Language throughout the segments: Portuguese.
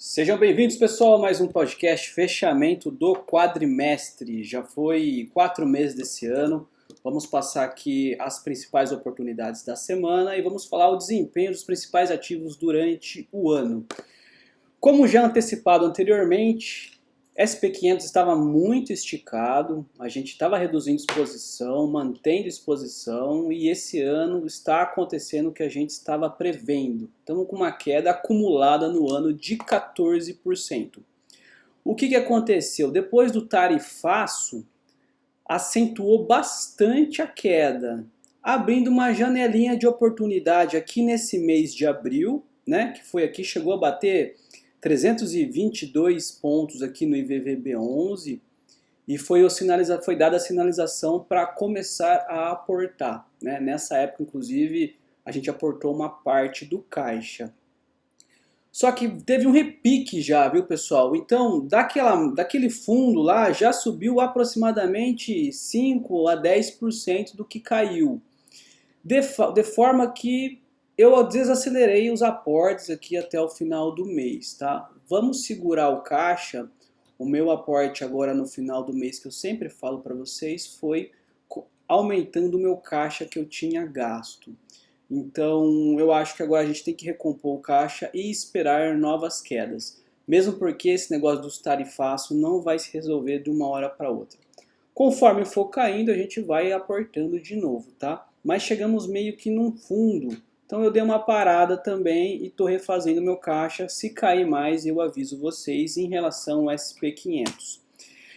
Sejam bem-vindos, pessoal, a mais um podcast fechamento do quadrimestre. Já foi 4 meses desse ano. Vamos passar aqui as principais oportunidades da semana e vamos falar o desempenho dos principais ativos durante o ano. Como já antecipado anteriormente, SP500 estava muito esticado, a gente estava reduzindo exposição, mantendo exposição e esse ano está acontecendo o que a gente estava prevendo. Estamos com uma queda acumulada no ano de 14%. O que aconteceu? Depois do tarifaço, acentuou bastante a queda, abrindo uma janelinha de oportunidade aqui nesse mês de abril, né, que foi aqui, chegou a bater 322 pontos aqui no IVVB11 e foi dada a sinalização para começar a aportar, né? Nessa época, inclusive, a gente aportou uma parte do caixa. Só que teve um repique já, viu, pessoal? Então, daquele fundo lá, já subiu aproximadamente 5 a 10% do que caiu. De forma que eu desacelerei os aportes aqui até o final do mês, tá? Vamos segurar o caixa. O meu aporte agora no final do mês, que eu sempre falo para vocês, foi aumentando o meu caixa que eu tinha gasto. Então, eu acho que agora a gente tem que recompor o caixa e esperar novas quedas. Mesmo porque esse negócio dos tarifaços não vai se resolver de uma hora para outra. Conforme for caindo, a gente vai aportando de novo, tá? Mas chegamos meio que num fundo. Então eu dei uma parada também e estou refazendo meu caixa. Se cair mais, eu aviso vocês em relação ao SP500.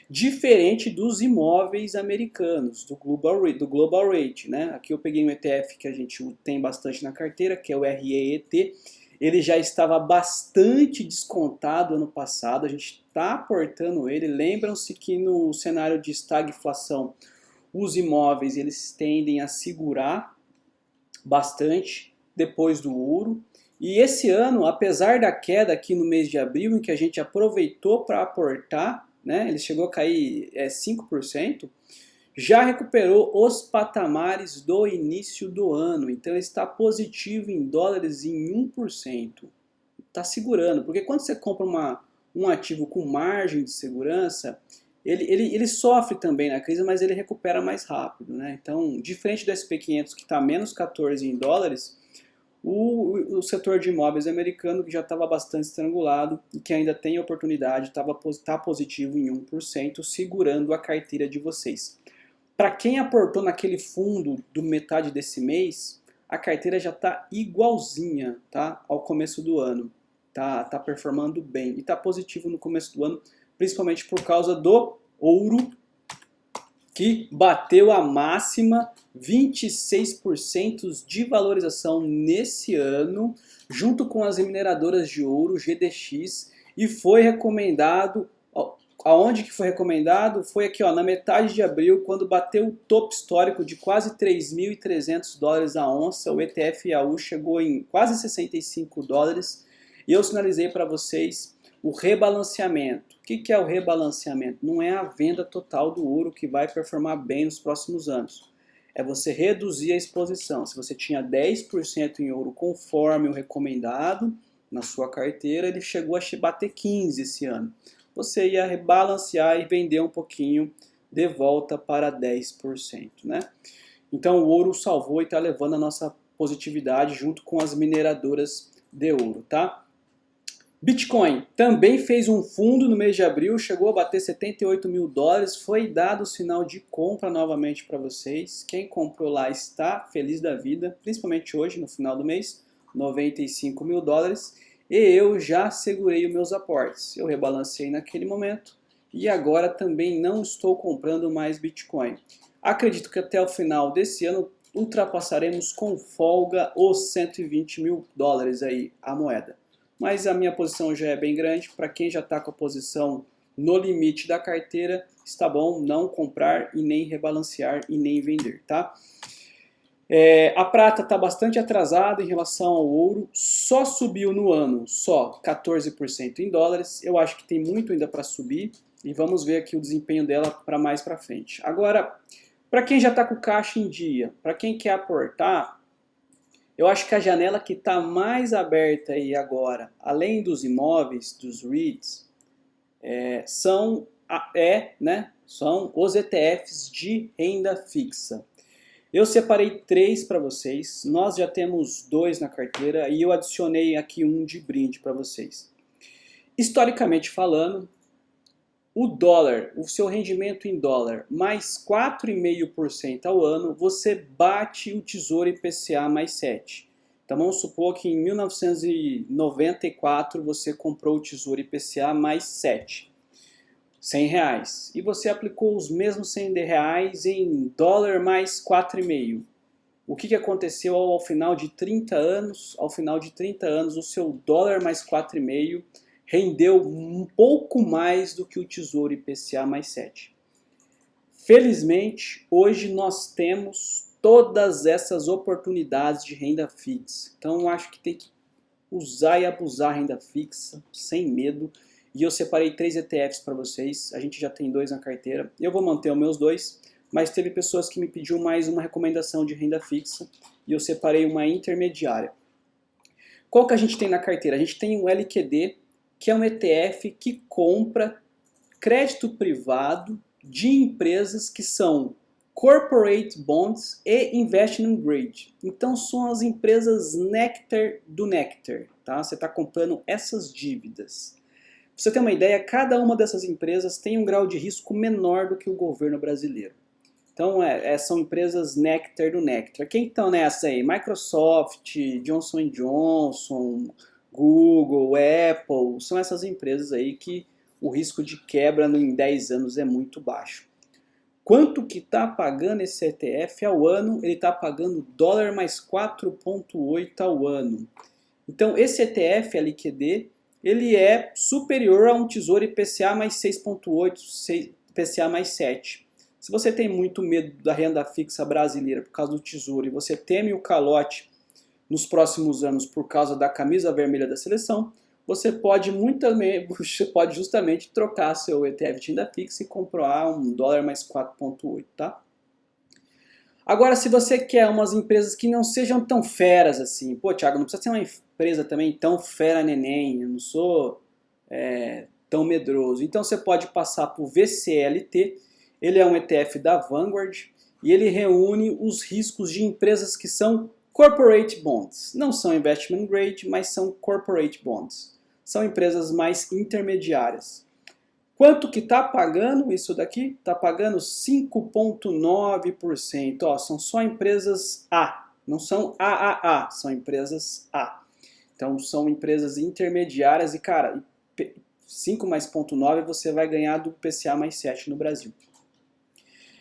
Diferente dos imóveis americanos, do Global Rate, né? Aqui eu peguei um ETF que a gente tem bastante na carteira, que é o REET. Ele já estava bastante descontado ano passado, a gente está aportando ele. Lembram-se que no cenário de estagflação, os imóveis eles tendem a segurar bastante depois do ouro. E esse ano, apesar da queda aqui no mês de abril, em que a gente aproveitou para aportar, né, ele chegou a cair 5%, já recuperou os patamares do início do ano. Então ele está positivo em dólares em 1%. Está segurando, porque quando você compra um ativo com margem de segurança, ele sofre também na crise, mas ele recupera mais rápido, né? Então, diferente do SP500 que está menos 14 em dólares, o setor de imóveis americano, que já estava bastante estrangulado e que ainda tem oportunidade, está positivo em 1%, segurando a carteira de vocês. Para quem aportou naquele fundo do metade desse mês, a carteira já está igualzinha, tá, ao começo do ano. Tá performando bem e está positivo no começo do ano, principalmente por causa do ouro, que bateu a máxima 26% de valorização nesse ano, junto com as mineradoras de ouro, GDX, e foi recomendado. Aonde que foi recomendado? Foi aqui, ó, na metade de abril, quando bateu o topo histórico de quase 3.300 dólares a onça, o ETF IAU chegou em quase 65 dólares, e eu sinalizei para vocês o rebalanceamento. O que é o rebalanceamento? Não é a venda total do ouro que vai performar bem nos próximos anos. É você reduzir a exposição. Se você tinha 10% em ouro conforme o recomendado na sua carteira, ele chegou a bater 15% esse ano. Você ia rebalancear e vender um pouquinho de volta para 10%, né? Então o ouro salvou e está levando a nossa positividade junto com as mineradoras de ouro, tá? Bitcoin também fez um fundo no mês de abril, chegou a bater 78 mil dólares, foi dado o sinal de compra novamente para vocês. Quem comprou lá está feliz da vida, principalmente hoje, no final do mês, 95 mil dólares. E eu já segurei os meus aportes. Eu rebalancei naquele momento e agora também não estou comprando mais Bitcoin. Acredito que até o final desse ano ultrapassaremos com folga os 120 mil dólares aí a moeda. Mas a minha posição já é bem grande. Para quem já está com a posição no limite da carteira, está bom não comprar e nem rebalancear e nem vender, tá? A prata está bastante atrasada em relação ao ouro, só subiu no ano, só 14% em dólares. Eu acho que tem muito ainda para subir e vamos ver aqui o desempenho dela para mais para frente. Agora, para quem já está com caixa em dia, para quem quer aportar, Eu acho que a janela que está mais aberta aí agora, além dos imóveis, dos REITs, são os ETFs de renda fixa. Eu separei 3 para vocês, nós já temos 2 na carteira e eu adicionei aqui um de brinde para vocês. Historicamente falando, o dólar, o seu rendimento em dólar, mais 4,5% ao ano, você bate o Tesouro IPCA mais 7%. Então vamos supor que em 1994 você comprou o Tesouro IPCA mais 7, R$100. E você aplicou os mesmos R$100 em dólar mais 4,5%. O que aconteceu ao final de 30 anos? Ao final de 30 anos, o seu dólar mais 4,5% rendeu um pouco mais do que o Tesouro IPCA mais 7. Felizmente, hoje nós temos todas essas oportunidades de renda fixa. Então, eu acho que tem que usar e abusar a renda fixa, sem medo. E eu separei 3 ETFs para vocês. A gente já tem 2 na carteira. Eu vou manter os meus 2, mas teve pessoas que me pediu mais uma recomendação de renda fixa e eu separei uma intermediária. Qual que a gente tem na carteira? A gente tem o LQD, que é um ETF que compra crédito privado de empresas que são corporate bonds e investment grade. Então são as empresas néctar do néctar, tá? Você está comprando essas dívidas. Pra você ter uma ideia, cada uma dessas empresas tem um grau de risco menor do que o governo brasileiro. Então são empresas néctar do néctar. Quem estão nessa aí? Microsoft, Johnson & Johnson, Google, Apple, são essas empresas aí que o risco de quebra em 10 anos é muito baixo. Quanto que está pagando esse ETF ao ano? Ele está pagando dólar mais 4,8 ao ano. Então esse ETF LQD, ele é superior a um Tesouro IPCA mais 6,8, IPCA mais 7. Se você tem muito medo da renda fixa brasileira por causa do Tesouro e você teme o calote nos próximos anos por causa da camisa vermelha da seleção, você pode justamente trocar seu ETF de renda fixa e comprar um dólar mais 4,8, tá? Agora, se você quer umas empresas que não sejam tão feras assim, pô, Thiago, não precisa ser uma empresa também tão fera neném, eu não sou tão medroso. Então você pode passar por VCLT, ele é um ETF da Vanguard e ele reúne os riscos de empresas que são corporate bonds. Não são investment grade, mas são corporate bonds. São empresas mais intermediárias. Quanto que está pagando isso daqui? Está pagando 5,9%. Ó, são só empresas A, não são AAA, são empresas A. Então são empresas intermediárias e, cara, 5 mais 0,9 você vai ganhar do IPCA mais 7 no Brasil.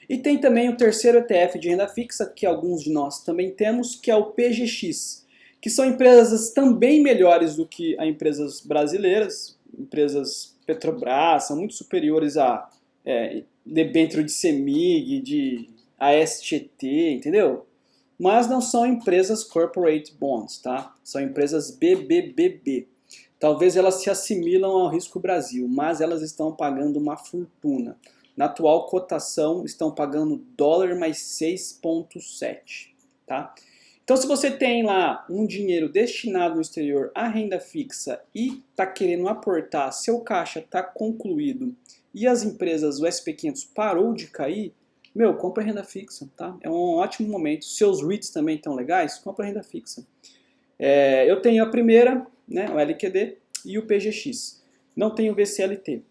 E tem também o terceiro ETF de renda fixa, que alguns de nós também temos, que é o PGX, que são empresas também melhores do que as empresas brasileiras, empresas Petrobras, são muito superiores a debênture de CEMIG, de ASTT, entendeu? Mas não são empresas corporate bonds, tá? São empresas BBBB. Talvez elas se assimilam ao risco Brasil, mas elas estão pagando uma fortuna. Na atual cotação, estão pagando dólar mais 6,7, tá? Então, se você tem lá um dinheiro destinado no exterior à renda fixa e está querendo aportar, seu caixa está concluído e as empresas, o SP500 parou de cair, meu, compra renda fixa, tá? É um ótimo momento. Seus REITs também estão legais, compra renda fixa. Eu tenho a primeira, né, o LQD e o PGX. Não tenho o VCLT.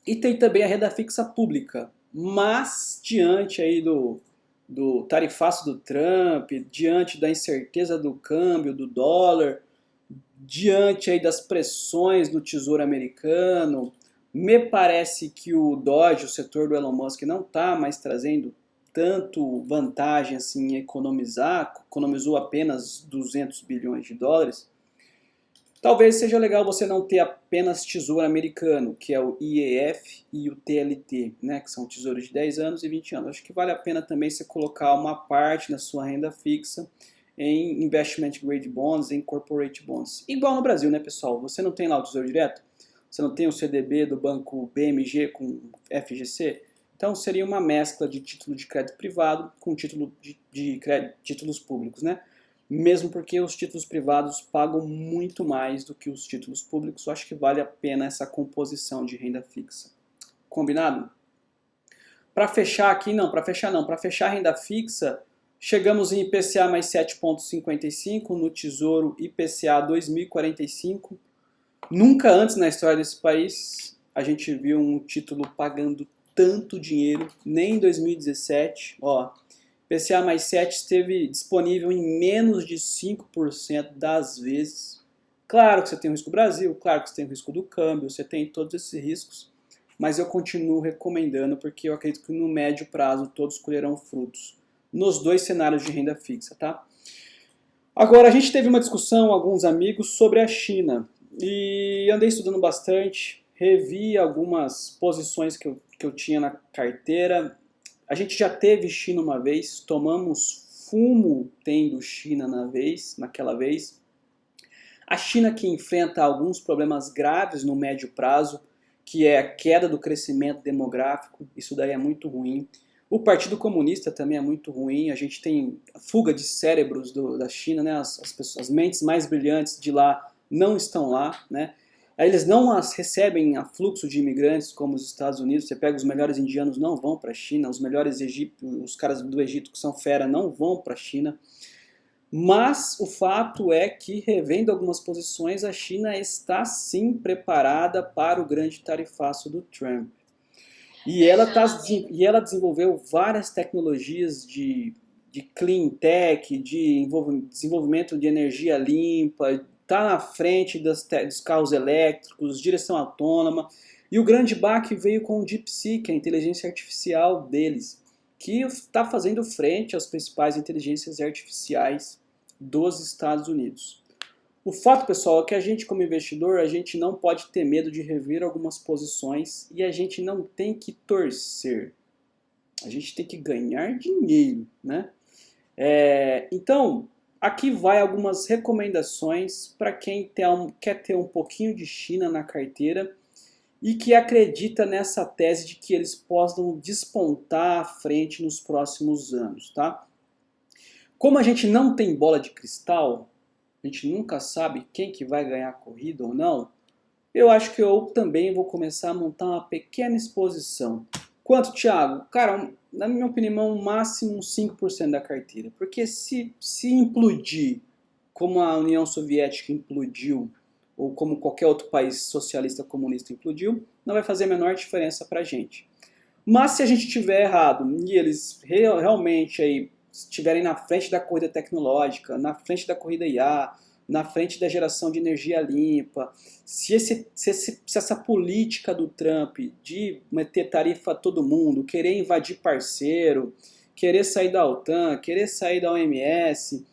E tem também a renda fixa pública, mas diante aí do tarifaço do Trump, diante da incerteza do câmbio, do dólar, diante aí das pressões do Tesouro Americano, me parece que o Doge, o setor do Elon Musk, não está mais trazendo tanto vantagem assim em economizar, economizou apenas 200 bilhões de dólares. Talvez seja legal você não ter apenas tesouro americano, que é o IEF e o TLT, né, que são tesouros de 10 anos e 20 anos. Acho que vale a pena também você colocar uma parte da sua renda fixa em investment grade bonds, em corporate bonds. Igual no Brasil, né, pessoal? Você não tem lá o Tesouro Direto? Você não tem o CDB do banco BMG com FGC? Então seria uma mescla de título de crédito privado com título de títulos públicos, né? mesmo porque os títulos privados pagam muito mais do que os títulos públicos. Eu acho que vale a pena essa composição de renda fixa. Combinado? Para fechar aqui, para fechar a renda fixa, chegamos em IPCA mais 7,55, no Tesouro IPCA 2045. Nunca antes na história desse país a gente viu um título pagando tanto dinheiro, nem em 2017. IPCA mais 7 esteve disponível em menos de 5% das vezes. Claro que você tem o risco Brasil, claro que você tem o risco do câmbio, você tem todos esses riscos, mas eu continuo recomendando porque eu acredito que no médio prazo todos colherão frutos nos dois cenários de renda fixa, tá? Agora, a gente teve uma discussão, alguns amigos, sobre a China e andei estudando bastante, revi algumas posições que eu tinha na carteira. A gente já teve China uma vez, tomamos fumo tendo China naquela vez. A China que enfrenta alguns problemas graves no médio prazo, que é a queda do crescimento demográfico, isso daí é muito ruim. O Partido Comunista também é muito ruim, a gente tem a fuga de cérebros da China, né? As mentes mais brilhantes de lá não estão lá, né? Eles não recebem a fluxo de imigrantes como os Estados Unidos. Você pega os melhores indianos, não vão para a China, os melhores egípcios, os caras do Egito que são fera não vão para a China. Mas o fato é que, revendo algumas posições, a China está sim preparada para o grande tarifaço do Trump. E ela desenvolveu várias tecnologias de clean tech, de desenvolvimento de energia limpa, está na frente dos carros elétricos, direção autônoma. E o grande baque veio com o DeepSeek, a inteligência artificial deles, que está fazendo frente às principais inteligências artificiais dos Estados Unidos. O fato, pessoal, é que a gente, como investidor, a gente não pode ter medo de rever algumas posições e a gente não tem que torcer. A gente tem que ganhar dinheiro, né? Então, aqui vai algumas recomendações para quem quer ter um pouquinho de China na carteira e que acredita nessa tese de que eles possam despontar à frente nos próximos anos, tá? Como a gente não tem bola de cristal, a gente nunca sabe quem que vai ganhar a corrida ou não, eu acho que eu também vou começar a montar uma pequena exposição. Quanto, Thiago? Cara, na minha opinião, máximo uns 5% da carteira. Porque se implodir como a União Soviética implodiu, ou como qualquer outro país socialista comunista implodiu, não vai fazer a menor diferença para a gente. Mas se a gente tiver errado e eles realmente aí estiverem na frente da corrida tecnológica, na frente da corrida IA, na frente da geração de energia limpa, se essa política do Trump de meter tarifa a todo mundo, querer invadir parceiro, querer sair da OTAN, querer sair da OMS,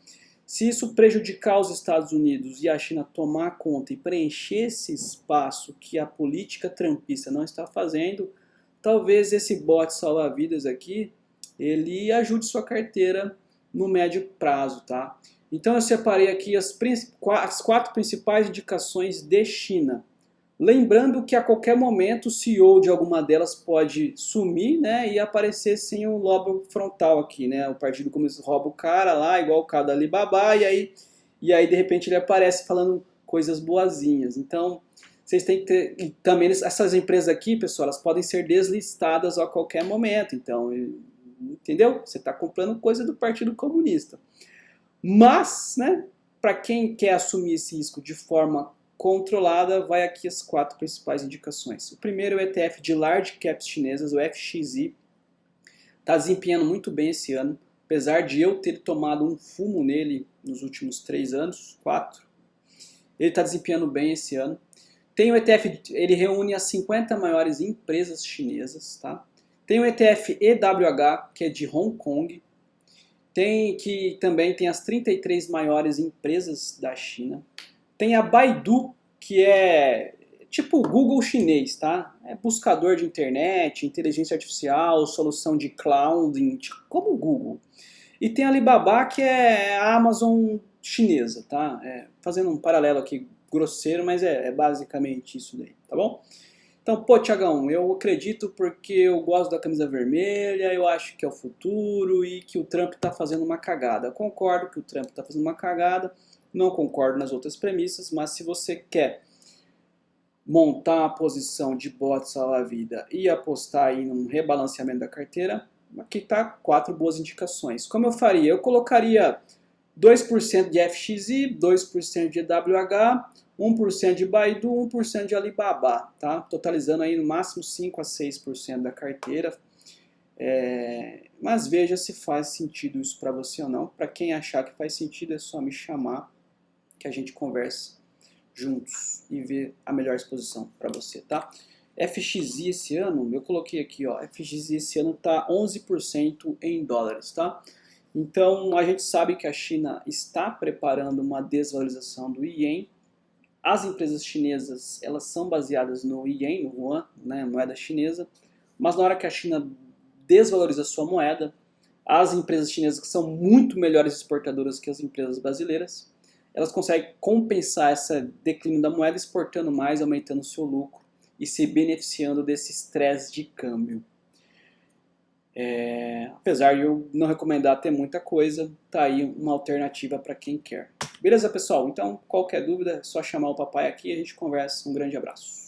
se isso prejudicar os Estados Unidos e a China tomar conta e preencher esse espaço que a política trumpista não está fazendo, talvez esse bote salva-vidas aqui ele ajude sua carteira no médio prazo, tá? Então eu separei aqui as 4 principais indicações de China. Lembrando que a qualquer momento o CEO de alguma delas pode sumir, né, e aparecer sem o lobo frontal aqui, né? O Partido Comunista rouba o cara lá, igual o cara da Alibaba, e aí de repente ele aparece falando coisas boazinhas. Então vocês têm que ter... E também essas empresas aqui, pessoal, elas podem ser deslistadas a qualquer momento. Então, entendeu? Você está comprando coisa do Partido Comunista. Mas, né, para quem quer assumir esse risco de forma controlada, vai aqui as 4 principais indicações. O primeiro é o ETF de Large Caps chinesas, o FXI. Está desempenhando muito bem esse ano, apesar de eu ter tomado um fumo nele nos últimos 3 anos, 4. Ele está desempenhando bem esse ano. Tem o ETF, ele reúne as 50 maiores empresas chinesas, tá? Tem o ETF EWH, que é de Hong Kong. Que também tem as 33 maiores empresas da China. Tem a Baidu, que é tipo o Google chinês, tá? É buscador de internet, inteligência artificial, solução de cloud, como o Google. E tem a Alibaba, que é a Amazon chinesa, tá? Fazendo um paralelo aqui grosseiro, mas é basicamente isso daí, tá bom? Então, pô, Tiagão, eu acredito porque eu gosto da camisa vermelha, eu acho que é o futuro e que o Trump está fazendo uma cagada. Eu concordo que o Trump está fazendo uma cagada, não concordo nas outras premissas, mas se você quer montar a posição de bots à vida e apostar aí num rebalanceamento da carteira, aqui tá 4 boas indicações. Como eu faria? Eu colocaria 2% de FXI, 2% de WH, 1% de Baidu, 1% de Alibaba, tá? Totalizando aí no máximo 5 a 6% da carteira. Mas veja se faz sentido isso para você ou não. Para quem achar que faz sentido é só me chamar que a gente conversa juntos e ver a melhor exposição para você, tá? FXI esse ano, eu coloquei aqui, ó, FXI esse ano tá 11% em dólares, tá? Então, a gente sabe que a China está preparando uma desvalorização do Yen. As empresas chinesas, elas são baseadas no Yen, no Yuan, né, moeda chinesa, mas na hora que a China desvaloriza sua moeda, as empresas chinesas, que são muito melhores exportadoras que as empresas brasileiras, elas conseguem compensar esse declínio da moeda exportando mais, aumentando o seu lucro e se beneficiando desse estresse de câmbio. Apesar de eu não recomendar ter muita coisa, tá aí uma alternativa para quem quer. Beleza, pessoal? Então, qualquer dúvida, é só chamar o papai aqui e a gente conversa. Um grande abraço.